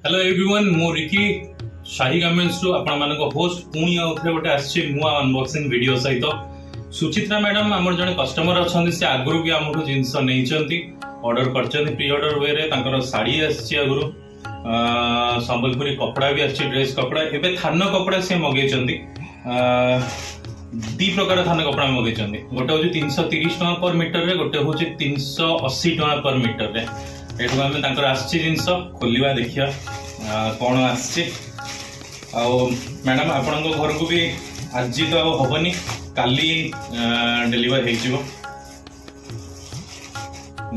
Hello everyone मो Ricky शाही garments रु आपण मानक होस्ट पुणी आउथरे गोटे आछि नुआ अनबॉक्सिंग वीडियो सहित सुचित्रा मैडम हमर जने कस्टमर अछंती से आगुरु भी हमठु जिंस नैचंती ऑर्डर करचंती प्री ऑर्डर वे रे तांकर साड़ी आछि आगुरु संबलपुरी कपड़ा भी आछि ड्रेस कपड़ा एबे थान कपड़ा से मगेचंती दी प्रकार थान कपड़ा मगेचंती गोटे होची 330 टका पर मीटर रे गोटे होची 380 टका पर मीटर रे एठु आमे तांकर आछि जिंस खोलिबा देखिया कौन आछि मैडम आपण घर को भी आज तो हबनी काली डेलीवर हो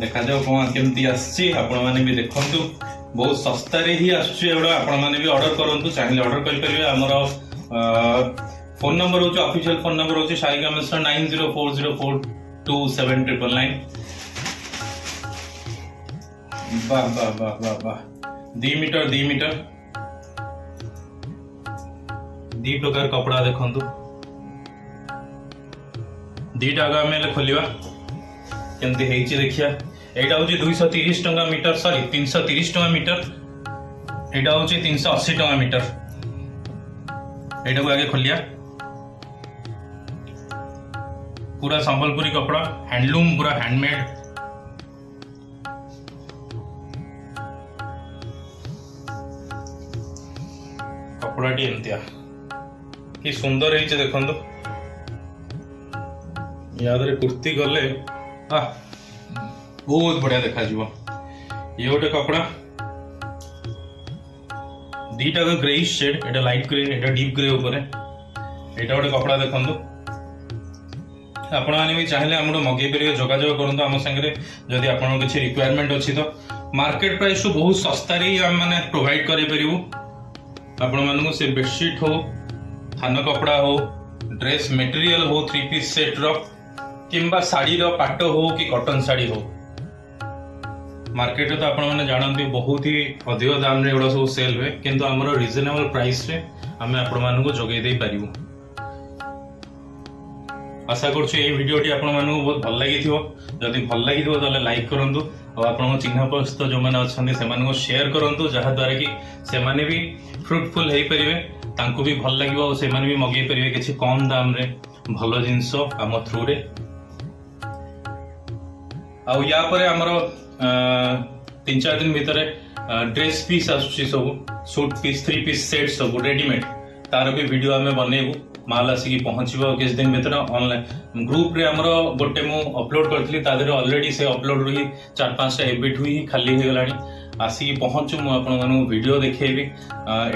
देखा जाओ कौन केमती आछि आपण माने भी देखंतु बहुत सस्ता रे ही आछि एडा आपण माने भी ऑर्डर करंतु चाहे ऑर्डर कर परिबे हमर फोन नंबर होचे ऑफिशियल फोन नंबर होचे शाही गार्मेंट्स 9040427999 वाह वाह वाह वाह वाह 2 मीटर दी प्रकार कपड़ा देखंतु दीटा आगे खोलिबा केमती हेची देखिया एटा होची 230 टका मीटर सॉरी 330 टका मीटर एटा होची 380 टका मीटर एटा को आगे खोलिया पूरा संबलपुरी कपड़ा हैंडलूम पूरा हैंडमेड कपड़ाटी एमतिया कि सुंदर है देखो यादरे कुर्ती गले बहुत बढ़िया देखा जीवो ये गोटे कपड़ा दीटा को ग्रे शेड एटा लाइट ग्रे एटा डीप ग्रे ऊपर एटा गोटे कपड़ा देखंतु आपण माने भी चाहिले हमरो मगे परियो जोगाजोग करंतु हम संगे जदि आपण किछि रिक्वायरमेंट अछि तो मार्केट प्राइस तो बहुत सस्ता रे हम माने प्रोवाइड करि परिबो आपण मानू से बेडशीट हो थान कपड़ा हो ड्रेस मटेरियल हो 3 पीस सेट रो किंबा साड़ी रो पाट हो कि कॉटन साड़ी हो मार्केट तो आपण माने जानते बहुत ही अधिक दाम रे एडा सब सेल हुए किंतु हमरो रिजनेबल प्राइस रे हमें आपण मानू जोगै दे पारिबो आशा करछु ए वीडियोटी आपण मानू बहुत भल लागि थिवो जदि भल लागि थिवो तले लाइक करंतु और आपण चिन्ह परिचित जो माने अछन्ती से मानको शेयर करंतु जहा द्वारा कि से माने भी फ्रूटफुल हे परिबे तांको भी भल लागिबो और से माने भी मगे परिबे किछि कम दाम रे भलो जिंसो हम थ्रू रे आ या परे हमरो 3-4 दिन भीतर ड्रेस पीस आसुची सब सूट पीस 3 पीस सेट सब रेडीमेड तार भी वीडियो हमें बनेबू माल आसिक पहुंचो किस दिन भीतर ऑनलाइन ग्रुप रे हमरो गोटे मु अपलोड करथली तादरे ऑलरेडी से अपलोड रही 4-5 एबिट हुई खाली हो गलानी आसिक पहुंचु मु आपण मानु वीडियो देखेबी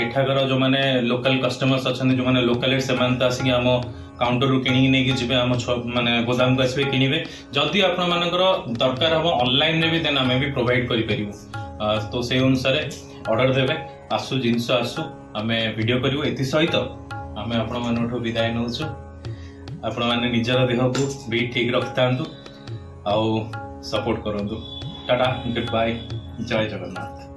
एठाकर जो माने लोकल कस्टमर्स अछन जो माने लोकल से मान त आसिक हम काउंटर रु किनी नै कि जिबे हम माने गोदाम को आसीबे किनिबे जदी आपण मानकर दरकार हम ऑनलाइन रे भी देन हमें भी प्रोवाइड करि परिबो तो से अनुसार ऑर्डर देबे आसु जिंस आसु हमें वीडियो करिवो एति सहित आमे आपण मानठो विदाय नउछु आपण माने निजर देह को भी ठीक रखतांतु आउ सपोर्ट करंतु टाटा गुड बाय जय जगन्नाथ।